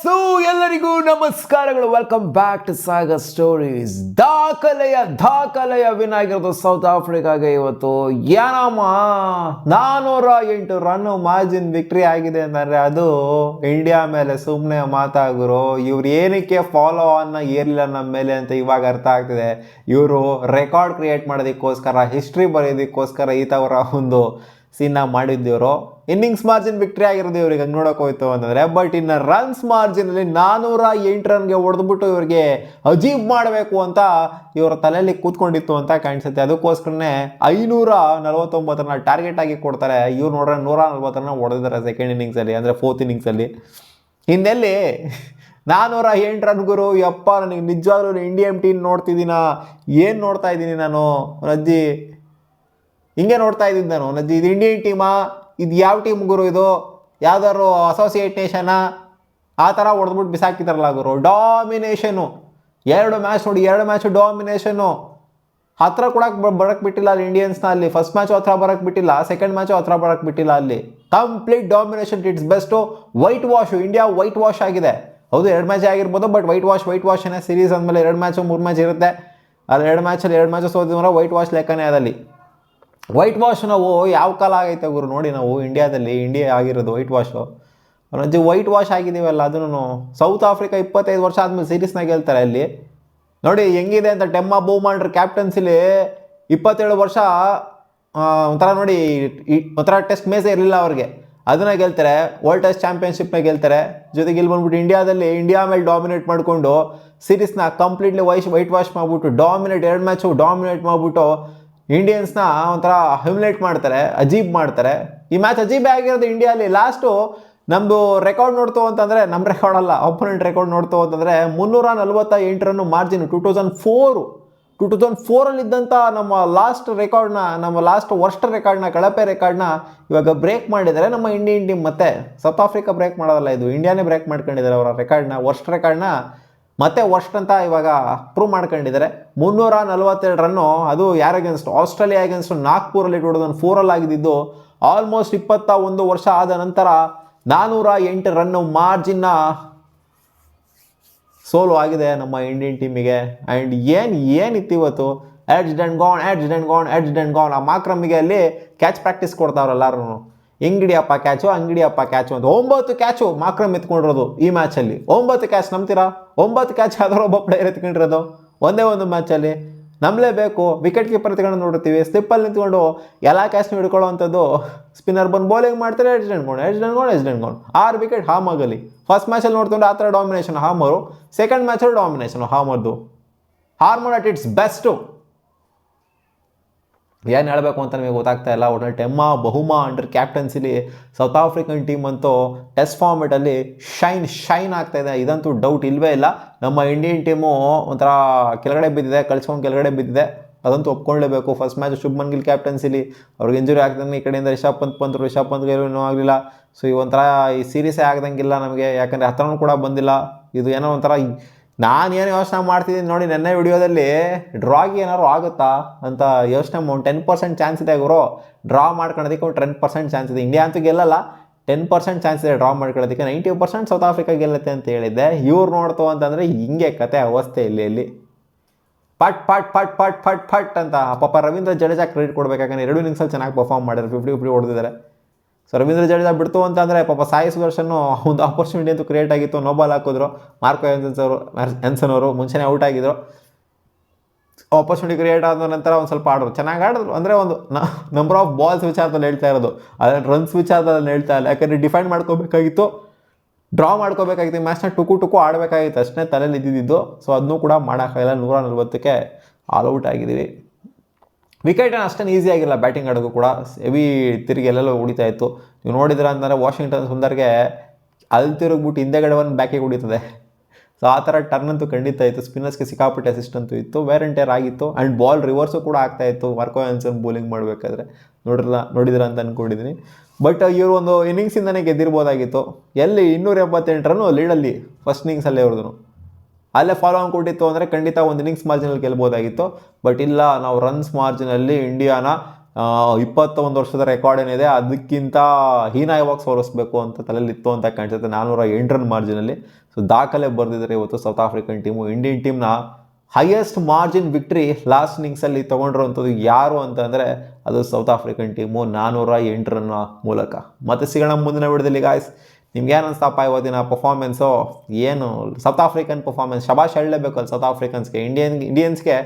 So ಎಲ್ಲರಿಗೂ ನಮಸ್ಕಾರಗಳು. Welcome back to Sagar stories. ದಾಖಲೆಯ ವಿನ್ ಆಗಿರೋದು ಸೌತ್ ಆಫ್ರಿಕಾಗೆ ಇವತ್ತು ಏನಮ್ಮ 408 ರನ್ ಮಾರ್ಜಿನ್ ವಿಕ್ಟ್ರಿ ಆಗಿದೆ ಅಂದರೆ ಅದು ಇಂಡಿಯಾ ಮೇಲೆ ಸುಮ್ಮನೆ ಮಾತಾಗಿರೋ. ಇವ್ರು ಏನಕ್ಕೆ ಫಾಲೋ ಆನ್ ಏರ್ಲಿಲ್ಲ ನಮ್ಮ ಮೇಲೆ ಅಂತ ಇವಾಗ ಅರ್ಥ ಆಗ್ತಿದೆ. ಇವರು ರೆಕಾರ್ಡ್ ಕ್ರಿಯೇಟ್ ಮಾಡೋದಕ್ಕೋಸ್ಕರ, ಹಿಸ್ಟ್ರಿ ಬರೆಯೋದಕ್ಕೋಸ್ಕರ ಈ ಥರ ಒಂದು ಸೀನ್ನ ಮಾಡಿದ್ದೇವರು. ಇನ್ನಿಂಗ್ಸ್ ಮಾರ್ಜಿನ್ ವಿಕ್ಟ್ರಿ ಆಗಿರೋದು ಇವ್ರಿಗೆ ಹಂಗೆ ನೋಡೋಕೆ ಹೋಯ್ತು ಅಂತಂದರೆ, ಬಟ್ ಇನ್ನು ರನ್ಸ್ ಮಾರ್ಜಿನಲ್ಲಿ 408 ರನ್ಗೆ ಹೊಡೆದ್ಬಿಟ್ಟು ಇವ್ರಿಗೆ ಅಜೀಬ್ ಮಾಡಬೇಕು ಅಂತ ಇವರ ತಲೆಯಲ್ಲಿ ಕೂತ್ಕೊಂಡಿತ್ತು ಅಂತ ಕಾಣಿಸುತ್ತೆ. ಅದಕ್ಕೋಸ್ಕರನೇ 549 ರನ್ನ ಟಾರ್ಗೆಟ್ ಆಗಿ ಕೊಡ್ತಾರೆ. ಇವ್ರು ನೋಡ್ರೆ 140 ರನ್ನ ಹೊಡೆದಿದ್ದಾರೆ ಸೆಕೆಂಡ್ ಇನ್ನಿಂಗ್ಸಲ್ಲಿ, ಅಂದರೆ ಫೋರ್ತ್ ಇನ್ನಿಂಗ್ಸಲ್ಲಿ. ಇನ್ನೆಲ್ಲಿ 408 ರನ್ ಗುರು. ಯಪ್ಪ, ನನಗೆ ನಿಜವಾಗ್ಲೂ ಇಂಡಿಯನ್ ಟೀಮ್ ನೋಡ್ತಿದ್ದೀನ, ಏನು ನೋಡ್ತಾ ಇದ್ದೀನಿ ನಾನು ಅಜ್ಜಿ, ಹಿಂಗೆ ನೋಡ್ತಾ ಇದ್ದೀನಿ ನಾನು ಅಜ್ಜಿ. ಇದು ಇಂಡಿಯನ್ ಟೀಮಾ? ಇದು ಯಾವ ಟೀಮ್ ಗುರು? ಇದು ಯಾವ್ದಾದ್ರು ಅಸೋಸಿಯೇಟ್ ನೇಷನಾ? ಆ ಥರ ಹೊಡೆದ್ಬಿಟ್ಟು ಬಿಸಾಕಿದಾರಲ್ಲ ಗುರು. ಡಾಮಿನೇಷನು 2 ಮ್ಯಾಚ್ ನೋಡಿ, 2 ಮ್ಯಾಚು ಡಾಮಿನೇಷನು. ಹತ್ರ ಕೊಡಕ್ಕೆ ಬರೋಕ್ಕೆ ಬಿಟ್ಟಿಲ್ಲ ಅಲ್ಲಿ ಇಂಡಿಯನ್ಸ್ನ. ಅಲ್ಲಿ ಫಸ್ಟ್ ಮ್ಯಾಚು ಹತ್ರ ಬರೋಕ್ಕೆ ಬಿಟ್ಟಿಲ್ಲ, ಸೆಕೆಂಡ್ ಮ್ಯಾಚು ಹತ್ರ ಬರೋಕ್ಕೆ ಬಿಟ್ಟಿಲ್ಲ. ಅಲ್ಲಿ complete domination. It's best. White wash, India white wash ಆಗಿದೆ. ಹೌದು, 2 ಮ್ಯಾಚ್ ಆಗಿರ್ಬೋದು, ಬಟ್ ವೈಟ್ ವಾಶ್ ಏನೇ. ಸೀರೀಸ್ ಅಂದಮೇಲೆ 2 ಮ್ಯಾಚು 3 ಮ್ಯಾಚ್ ಇರುತ್ತೆ. ಅಲ್ಲಿ 2 ಮ್ಯಾಚ್ ಸೋತಿದ್ರೆ ವೈಟ್ ವಾಶ್ ಲೆಕ್ಕನೇ ಅದಲ್ಲಿ. ವೈಟ್ ವಾಶ್ ನಾವು ಯಾವ ಕಾಲ ಆಗೈತೆ ಗುರು ನೋಡಿ. ನಾವು ಇಂಡಿಯಾ ಆಗಿರೋದು ವೈಟ್ ವಾಶು. ಅವನಜ್ಜಿ ವೈಟ್ ವಾಶ್ ಆಗಿದ್ದೀವಲ್ಲ ಅದನ್ನು. ಸೌತ್ ಆಫ್ರಿಕಾ 25 ವರ್ಷ ಆದಮೇಲೆ ಸೀರೀಸ್ನಾಗ ಗೆಲ್ತಾರೆ ಅಲ್ಲಿ. ನೋಡಿ ಹೆಂಗಿದೆ ಅಂತ. ಡೆಮ್ಮಾ ಬೌಮಾಂಡ್ರ್ ಕ್ಯಾಪ್ಟನ್ಸಿಲಿ 27 ವರ್ಷ ಒಂಥರ ನೋಡಿ, ಒಂಥರ ಟೆಸ್ಟ್ ಮೇಸೇ ಇರಲಿಲ್ಲ ಅವ್ರಿಗೆ, ಅದನ್ನ ಗೆಲ್ತಾರೆ. ವರ್ಲ್ಡ್ ಟೆಸ್ಟ್ ಚಾಂಪಿಯನ್ಶಿಪ್ನ ಗೆಲ್ತಾರೆ. ಜೊತೆಗೆ ಇಲ್ಲಿ ಬಂದ್ಬಿಟ್ಟು ಇಂಡಿಯಾ ಮೇಲೆ ಡಾಮಿನೇಟ್ ಮಾಡಿಕೊಂಡು ಸೀರೀಸ್ನ ಕಂಪ್ಲೀಟ್ಲಿ ವೈಟ್ ವಾಶ್ ಮಾಡಿಬಿಟ್ಟು ಡಾಮಿನೇಟ್ 2 ಮ್ಯಾಚು ಡಾಮಿನೇಟ್ ಮಾಡಿಬಿಟ್ಟು ಇಂಡಿಯನ್ಸ್ನ ಒಂಥರ ಹ್ಯುಮಿಲೇಟ್ ಮಾಡ್ತಾರೆ, ಅಜೀಬ್ ಮಾಡ್ತಾರೆ. ಈ ಮ್ಯಾಚ್ ಅಜೀಬೇ ಆಗಿರೋದು ಇಂಡಿಯಾಲಿ. ಲಾಸ್ಟು ನಮ್ಮದು ರೆಕಾರ್ಡ್ ನೋಡ್ತು ಅಂತಂದರೆ, ನಮ್ಮ ರೆಕಾರ್ಡ್ ಅಲ್ಲ, ಅಪೋನೆಂಟ್ ರೆಕಾರ್ಡ್ ನೋಡ್ತು ಅಂತಂದರೆ 348 ರನ್ನು ಮಾರ್ಜಿನ್ 2004ಅಲ್ಲಿದ್ದಂಥ ನಮ್ಮ ಲಾಸ್ಟ್ ವರ್ಸ್ಟ್ ರೆಕಾರ್ಡ್ನ, ಕಳಪೆ ರೆಕಾರ್ಡ್ನ ಇವಾಗ ಬ್ರೇಕ್ ಮಾಡಿದ್ದಾರೆ ನಮ್ಮ ಇಂಡಿಯನ್ ಟೀಮ್. ಮತ್ತೆ ಸೌತ್ ಆಫ್ರಿಕಾ ಬ್ರೇಕ್ ಮಾಡೋದಲ್ಲ, ಇದು ಇಂಡಿಯಾನೇ ಬ್ರೇಕ್ ಮಾಡ್ಕೊಂಡಿದ್ದಾರೆ ಅವರ ರೆಕಾರ್ಡ್ನ, ವರ್ಸ್ಟ್ ರೆಕಾರ್ಡ್ನ. ಮತ್ತೆ ವರ್ಸ್ಟ್ ಅಂತ ಇವಾಗ ಪ್ರೂವ್ ಮಾಡ್ಕೊಂಡಿದ್ದಾರೆ. 342 ರನ್ನು, ಅದು ಯಾರ ಅಗೇನ್ಸ್ಟ್? ಆಸ್ಟ್ರೇಲಿಯಾ ಅಗೇನ್ಸ್ಟ್ ನಾಗ್ಪುರಲ್ಲಿ 2004 ಆಗಿದ್ದು. ಆಲ್ಮೋಸ್ಟ್ 21 ವರ್ಷ ಆದ ನಂತರ 408 ರನ್ನು ಮಾರ್ಜಿನ್ನ ಸೋಲು ಆಗಿದೆ ನಮ್ಮ ಇಂಡಿಯನ್ ಟೀಮಿಗೆ. ಆ್ಯಂಡ್ ಏನಿತ್ತು ಇವತ್ತು? Edged and gone. ಆ ಮಾಕ್ರಮ್ಮಿಗೆ ಅಲ್ಲಿ ಕ್ಯಾಚ್ ಪ್ರಾಕ್ಟೀಸ್ ಕೊಡ್ತಾವ್ರೆಲ್ಲರೂ. ಹೆಂಗಿಡಿಯಪ್ಪ ಕ್ಯಾಚು, ಅಂತ 9 ಕ್ಯಾಚು ಮಾಕ್ರಮ್ ಎತ್ಕೊಂಡಿರೋದು ಈ ಮ್ಯಾಚಲ್ಲಿ. 9 ಕ್ಯಾಚ್ ನಂಬ್ತೀರಾ? 9 ಕ್ಯಾಚ್ ಯಾವ್ದಾರು ಒಬ್ಬ ಪ್ಲೇಯರ್ ಎತ್ಕೊಂಡಿರೋದು ಒಂದೇ ಒಂದು ಮ್ಯಾಚಲ್ಲಿ. ನಂಬಲೇಬೇಕು. ವಿಕೆಟ್ ಕೀಪರ್ ಎತ್ಕೊಂಡು ನೋಡಿರ್ತೀವಿ, ಸ್ಲಿಪ್ಪಲ್ಲಿ ನಿಂತ್ಕೊಂಡು ಎಲ್ಲ ಕ್ಯಾಚ್ನು ಹಿಡ್ಕೊಳ್ಳೋ ಅಂಥದ್ದು. ಸ್ಪಿನ್ನರ್ ಬಂದು ಬೌಲಿಂಗ್ ಮಾಡ್ತಾರೆ, ಎಡ್ಜ್ಡ್ ಆ್ಯಂಡ್ ಗಾನ್ 6 ವಿಕೆಟ್ ಹಾಮಾಗಲಿ. ಫಸ್ಟ್ ಮ್ಯಾಚಲ್ಲಿ ನೋಡ್ಕೊಂಡು ಆ ಥರ ಡಾಮಿನೇಷನ್ ಹಾಮರು, ಸೆಕೆಂಡ್ ಮ್ಯಾಚಲ್ಲಿ ಡಾಮಿನೇಷನ್ ಹಾರ್ಮೋನ್ ಅಟ್ ಇಟ್ಸ್ ಬೆಸ್ಟು. ಏನು ಹೇಳಬೇಕು ಅಂತ ನಿಮಗೆ ಗೊತ್ತಾಗ್ತಾ ಇಲ್ಲ. ಒಟ್ನಲ್ಲಿ ಡೆಮ್ಮಾ ಬಹುಮಾ ಅಂಡರ್ ಕ್ಯಾಪ್ಟನ್ಸಿಲಿ ಸೌತ್ ಆಫ್ರಿಕನ್ ಟೀಮ್ ಅಂತೂ ಟೆಸ್ಟ್ ಫಾರ್ಮೆಟಲ್ಲಿ ಶೈನ್ ಆಗ್ತಾಯಿದೆ. ಇದಂತೂ ಡೌಟ್ ಇಲ್ಲವೇ ಇಲ್ಲ. ನಮ್ಮ ಇಂಡಿಯನ್ ಟೀಮು ಒಂಥರ ಕೆಳಗಡೆ ಬಿದ್ದಿದೆ, ಅದಂತೂ ಒಪ್ಕೊಳ್ಳೇಬೇಕು. ಫಸ್ಟ್ ಮ್ಯಾಚ್ ಶುಭ್ಮನ್ ಗಿಲ್ ಕ್ಯಾಪ್ಟನ್ಸಿಲಿ ಅವ್ರಿಗೆ ಇಂಜುರಿ ಆಗ್ದಂಗೆ, ಈ ಕಡೆಯಿಂದ ರಿಷಬ್ ಪಂತ್ ಏನೂ ಆಗಲಿಲ್ಲ. ಸೊ ಈ ಒಂಥರ ಈ ಸೀರೀಸೇ ಆಗ್ದಂಗಿಲ್ಲ ನಮಗೆ, ಯಾಕಂದರೆ ಹತ್ರನೂ ಕೂಡ ಬಂದಿಲ್ಲ. ಇದು ಏನೋ ಒಂಥರ ನಾನೇನು ಯೋಚನೆ ಮಾಡ್ತಿದ್ದೀನಿ ನೋಡಿ, ನೆನ್ನೆ ವಿಡಿಯೋದಲ್ಲಿ ಡ್ರಾಗೆ ಏನಾದ್ರು ಆಗುತ್ತಾ ಅಂತ ಯೋಚನೆ 10% ಚಾನ್ಸ್ ಇದೆ ಗುರು. ಡ್ರಾ ಮಾಡ್ಕೊಳ್ಳೋದಕ್ಕೆ 10% ಚಾನ್ಸ್ ಇದೆ. ಇಂಡಿಯಾ ಅಂತೂ ಗೆಲ್ಲಲ್ಲ, 10% ಚಾನ್ಸ್ ಇದೆ ಡ್ರಾ ಮಾಡ್ಕೊಳ್ಳೋದಕ್ಕೆ. 90% ಸೌತ್ ಆಫ್ರಿಕಾ ಗೆಲ್ಲುತ್ತೆ ಅಂತ ಹೇಳಿದ್ದೆ. ಇವ್ರು ನೋಡ್ತು ಅಂತಂದರೆ ಹಿಂಗೆ ಕತೆ ಅವಸ್ಥೆ ಇಲ್ಲಿ ಪಟ್ ಅಂತ. ಪಾಪ ರವೀಂದ್ರ ಜಡೇಜಾ ಕ್ರೆಡಿಟ್ ಕೊಡಬೇಕಾದ್ರೆ 2 ಇನ್ನಿಂಗ್ಸಲ್ಲಿ ಚೆನ್ನಾಗಿ ಪರ್ಫಾರ್ಮ್ ಮಾಡಿದ್ರು, 50 ಹೊಡೆದಿದ್ದಾರೆ. ಸೊ ರವೀಂದ್ರ ಜಡೇಜಾ ಬಿಡ್ತು ಅಂತಂದರೆ ಪಾಪ ಸಾಯಿ ಸುದರ್ಶನ್ ಒಂದು ಆಪರ್ಚುನಿಟಿ ಅಂತೂ ಕ್ರಿಯೇಟ್ ಆಗಿತ್ತು. ನೋ ಬಾಲ್ ಹಾಕಿದ್ರು. ಮಾರ್ಕೋ ಎನ್ಸನ್ ಅವರು ಮುಂಚೆನೇ ಔಟ್ ಆಗಿದ್ರು. ಆಪರ್ಚುನಿಟಿ ಕ್ರಿಯೇಟ್ ಆದ ನಂತರ ಒಂದು ಸ್ವಲ್ಪ ಚೆನ್ನಾಗಿ ಆಡಿದ್ರು. ಅಂದರೆ ಒಂದು ನಂಬರ್ ಆಫ್ ಬಾಲ್ಸ್ ವಿಚಾರದಲ್ಲಿ ಹೇಳ್ತಾ ಇರೋದು, ಅದ್ರ ರನ್ಸ್ ವಿಚಾರದಲ್ಲಿ ಹೇಳ್ತಾ ಇಲ್ಲ. ಯಾಕಂದರೆ ಡಿಫೈಂಡ್ ಮಾಡ್ಕೋಬೇಕಾಗಿತ್ತು, ಡ್ರಾ ಮಾಡ್ಕೋಬೇಕಾಗಿತ್ತು, ಮ್ಯಾಚ್ನ ಟುಕು ಆಡಬೇಕಾಗಿತ್ತು, ಅಷ್ಟೇ ತಲೆಯಲ್ಲಿ ಇದ್ದಿದ್ದು. ಸೊ ಅದನ್ನೂ ಕೂಡ ಮಾಡೋಕ್ಕಾಗಿಲ್ಲ. 140ಕ್ಕೆ ಆಲ್ ಔಟ್ ಆಗಿದ್ದೀವಿ. ವಿಕೆಟ್ ಅಷ್ಟೇನು ಈಸಿ ಆಗಿಲ್ಲ ಬ್ಯಾಟಿಂಗ್ ಆಡೋದು ಕೂಡ. ಹೆವಿ ತಿರುಗಿ ಎಲ್ಲೆಲ್ಲೋ ಹೊಡಿತಾ ಇತ್ತು. ನೀವು ನೋಡಿದ್ರೆ ಅಂತಂದರೆ ವಾಷಿಂಗ್ಟನ್ ಸುಂದರ್ಗೆ ಅಲ್ಲಿ ತಿರುಗ್ಬಿಟ್ಟು ಹಿಂದೆಗಡೆ ಒಂದು ಬ್ಯಾಕಿಗೆ ಹೊಡಿತದೆ. ಸೊ ಆ ಥರ ಟರ್ನ್ ಅಂತೂ ಖಂಡಿತ ಇತ್ತು. ಸ್ಪಿನ್ನರ್ಸ್ಗೆ ಸಿಕ್ಕಾಪಟ್ಟೆ ಅಸಿಸ್ಟ್ ಅಂತೂ ಇತ್ತು. ವೇರ್ ಆ್ಯಂಡ್ ಟೇರ್ ಆಗಿತ್ತು. ಆ್ಯಂಡ್ ಬಾಲ್ ರಿವರ್ಸು ಕೂಡ ಆಗ್ತಾಯಿತ್ತು ಮಾರ್ಕೋ ಎನ್ಸನ್ ಬೌಲಿಂಗ್ ಮಾಡಬೇಕಾದ್ರೆ. ನೋಡಿದ್ರ ಅಂತ ಅಂದ್ಕೊಂಡಿದ್ದೀನಿ. ಬಟ್ ಇವರು ಒಂದು ಇನ್ನಿಂಗ್ಸಿಂದನೇ ಗೆದ್ದಿರ್ಬೋದಾಗಿತ್ತು. ಎಲ್ಲಿ 278 ರನ್ನು ಲೀಡಲ್ಲಿ ಫಸ್ಟ್ ಇನ್ನಿಂಗ್ಸಲ್ಲೇ ಅವ್ರದ್ದು. ಅಲ್ಲೇ ಫಾಲೋ ಆನ್ ಕೊಟ್ಟಿತ್ತು ಅಂದರೆ ಖಂಡಿತ ಒಂದು ಇನ್ನಿಂಗ್ಸ್ ಮಾರ್ಜಿನಲ್ಲಿ ಗೆಲ್ಬೋದಾಗಿತ್ತು. ಬಟ್ ಇಲ್ಲ, ನಾವು ರನ್ಸ್ ಮಾರ್ಜಿನಲ್ಲಿ ಇಂಡಿಯಾನ 21 ವರ್ಷದ ರೆಕಾರ್ಡ್ ಏನಿದೆ ಅದಕ್ಕಿಂತ ಹೀನಾಯವಾಗಿ ಸೋಲಿಸ್ಬೇಕು ಅಂತ ತಲೆಯಲ್ಲಿತ್ತು ಅಂತ ಕಾಣಿಸುತ್ತೆ. 408 ರನ್ ಮಾರ್ಜಿನಲ್ಲಿ. ಸೊ ದಾಖಲೆ ಬರೆದಿದ್ದಾರೆ ಇವತ್ತು ಸೌತ್ ಆಫ್ರಿಕನ್ ಟೀಮು. ಇಂಡಿಯನ್ ಟೀಮ್ನ ಹೈಯೆಸ್ಟ್ ಮಾರ್ಜಿನ್ ವಿಕ್ಟ್ರಿ ಲಾಸ್ಟ್ ಇನ್ನಿಂಗ್ಸಲ್ಲಿ ತೊಗೊಂಡಿರುವಂಥದ್ದು ಯಾರು ಅಂತಂದರೆ ಅದು ಸೌತ್ ಆಫ್ರಿಕನ್ ಟೀಮು 408 ರನ್ ಮೂಲಕ. ಮತ್ತೆ ಸಿಗೋಣ ಮುಂದಿನ ವಿಡಿಯೋದಲ್ಲಿ ಗಾಯ್ಸ್. ನಿಮ್ಗೆ ಏನು ಅನಿಸ್ತಪ್ಪ ಇವತ್ತಿನ ಪರ್ಫಾರ್ಮೆನ್ಸು? ಏನು ಸೌತ್ ಆಫ್ರಿಕನ್ ಪರ್ಫಾರ್ಮೆನ್ಸ್, ಶಬಾಷ್ ಹೇಳಲೇಬೇಕು ಅಲ್ಲಿ ಸೌತ್ ಆಫ್ರಿಕನ್ಸ್ಗೆ. ಇಂಡಿಯನ್ಸ್ಗೆ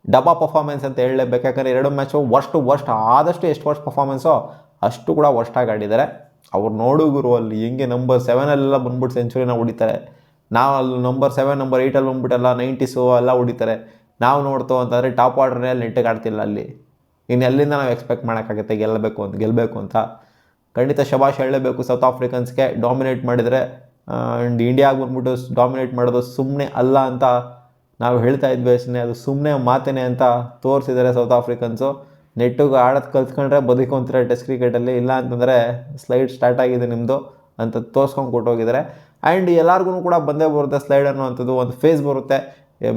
ಡಬ್ಬಾ ಪರ್ಫಾರ್ಮೆನ್ಸ್ ಅಂತ ಹೇಳಲೇಬೇಕು. ಯಾಕಂದರೆ 2 ಮ್ಯಾಚು ವರ್ಸ್ಟ್ ಆದಷ್ಟು ಎಷ್ಟು ವರ್ಸ್ಟ್ ಪರ್ಫಾರ್ಮೆನ್ಸೋ ಅಷ್ಟು ಕೂಡ ವರ್ಸ್ಟಾಗಿ ಆಡಿದ್ದಾರೆ. ಅವ್ರು ನೋಡುಗರು ಅಲ್ಲಿ ಹೆಂಗೆ ನಂಬರ್ 7 ಬಂದ್ಬಿಟ್ಟು ಸೆಂಚುರಿನ ಹೊಡಿತಾರೆ. ನಾವು ಅಲ್ಲಿ ನಂಬರ್ 7 ನಂಬರ್ 8 ಬಂದ್ಬಿಟ್ಟೆಲ್ಲ 90s ಎಲ್ಲ ಹೊಡಿತಾರೆ. ನಾವು ನೋಡ್ತೋ ಅಂತಂದರೆ ಟಾಪ್ ಆರ್ಡ್ರನ್ನೇ ನೆಟ್ಟಿಗೆ ಆಡ್ತಿಲ್ಲ ಅಲ್ಲಿ. ಇನ್ನು ಎಲ್ಲಿಂದ ನಾವು ಎಕ್ಸ್ಪೆಕ್ಟ್ ಮಾಡೋಕ್ಕಾಗುತ್ತೆ ಗೆಲ್ಲಬೇಕು ಅಂತ. ಖಂಡಿತ ಶಬಾಷ್ ಹೇಳಲೇಬೇಕು ಸೌತ್ ಆಫ್ರಿಕನ್ಸ್ಗೆ. ಡಾಮಿನೇಟ್ ಮಾಡಿದರೆ ಆ್ಯಂಡ್ ಇಂಡಿಯಾಗೆ ಬಂದ್ಬಿಟ್ಟು ಡಾಮಿನೇಟ್ ಮಾಡೋದು ಸುಮ್ಮನೆ ಅಲ್ಲ ಅಂತ ನಾವು ಹೇಳ್ತಾ ಇದ್ವಿ ಅಷ್ಟೇ. ಅದು ಸುಮ್ಮನೆ ಮಾತೇನೆ ಅಂತ ತೋರಿಸಿದ್ದಾರೆ ಸೌತ್ ಆಫ್ರಿಕನ್ಸು. ನೆಟ್ಟಿಗೆ ಆಡೋದು ಕಲ್ತ್ಕೊಂಡ್ರೆ ಬದುಕೊಂತಾರೆ ಟೆಸ್ಟ್ ಕ್ರಿಕೆಟಲ್ಲಿ, ಇಲ್ಲ ಅಂತಂದರೆ ಸ್ಲೈಡ್ ಸ್ಟಾರ್ಟ್ ಆಗಿದೆ ನಿಮ್ಮದು ಅಂತ ತೋರಿಸ್ಕೊಂಡು ಕೊಟ್ಟೋಗಿದ್ದಾರೆ. ಆ್ಯಂಡ್ ಎಲ್ಲರಿಗೂ ಕೂಡ ಬಂದೇ ಬರುತ್ತೆ ಸ್ಲೈಡ್ ಅನ್ನುವಂಥದ್ದು. ಒಂದು ಫೇಸ್ ಬರುತ್ತೆ,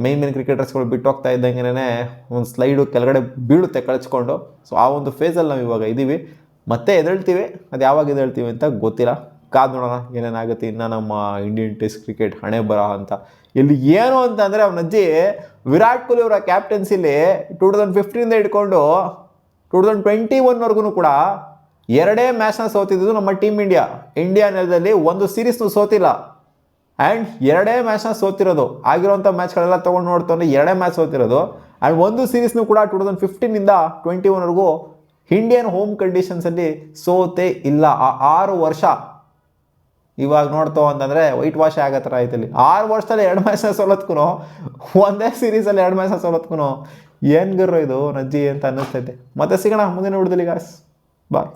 ಮೇನ್ ಕ್ರಿಕೆಟರ್ಸ್ಗಳು ಬಿಟ್ಟು ಹೋಗ್ತಾ ಇದ್ದಂಗೆ ಒಂದು ಸ್ಲೈಡು ಕೆಳಗಡೆ ಬೀಳುತ್ತೆ ಕಳಿಸ್ಕೊಂಡು. ಸೊ ಆ ಒಂದು ಫೇಸಲ್ಲಿ ನಾವು ಇವಾಗ ಇದ್ದೀವಿ. ಮತ್ತೆ ಎದ್ದೇಳ್ತೀವಿ, ಅದು ಯಾವಾಗ ಎದ್ದೇಳ್ತೀವಿ ಅಂತ ಗೊತ್ತಿಲ್ಲ. ಕಾದು ನೋಡೋಣ ಏನೇನಾಗುತ್ತೆ ಇನ್ನು ನಮ್ಮ ಇಂಡಿಯನ್ ಟೆಸ್ಟ್ ಕ್ರಿಕೆಟ್ ಹಣೆ ಬರಹ ಅಂತ. ಇಲ್ಲಿ ಏನು ಅಂತಂದರೆ ಅವನಜ್ಜಿ ವಿರಾಟ್ ಕೊಹ್ಲಿ ಅವರ ಕ್ಯಾಪ್ಟನ್ಸಿಲಿ 2015 ಹಿಡ್ಕೊಂಡು 2021ವರೆಗೂ ಕೂಡ 2 ಮ್ಯಾಚ್ನ ಸೋತಿದ್ದು ನಮ್ಮ ಟೀಮ್ ಇಂಡಿಯಾ ನೆಲದಲ್ಲಿ. ಒಂದು ಸೀರೀಸ್ನು ಸೋತಿಲ್ಲ. ಆ್ಯಂಡ್ 2 ಮ್ಯಾಚ್ನ ಸೋತಿರೋದು. ಆಗಿರೋಂಥ ಮ್ಯಾಚ್ಗಳೆಲ್ಲ ತೊಗೊಂಡು ನೋಡ್ತಾನೆ 2 ಮ್ಯಾಚ್ ಸೋತಿರೋದು. ಆ್ಯಂಡ್ ಒಂದು ಸೀರೀಸ್ನು ಕೂಡ 2015ಇಂದ 21ವರೆಗೂ ಇಂಡಿಯನ್ ಹೋಮ್ ಕಂಡೀಷನ್ಸಲ್ಲಿ ಸೋತೇ ಇಲ್ಲ. ಆ 6 ವರ್ಷ ಇವಾಗ ನೋಡ್ತೋ ಅಂತಂದರೆ ವೈಟ್ ವಾಶ್ ಆಗೋ ಥರ ಆಯ್ತು ಇಲ್ಲಿ. 6 ವರ್ಷದಲ್ಲಿ 2 ಮ್ಯಾಚ್ನ ಸೋಲತ್ಕೂ, ಒಂದೇ ಸೀರೀಸಲ್ಲಿ 2 ಮ್ಯಾಚ್ನ ಸೋಲತ್ಕೂ ಏನು ಗರ್ರು ಇದು ನಜ್ಜಿ ಅಂತ ಅನ್ನಿಸ್ತೈತೆ. ಮತ್ತೆ ಸಿಗೋಣ ಮುಂದಿನ ವಿಡಿಯೋದಲ್ಲಿ ಗಾಯ್ಸ್. ಬಾಯ್.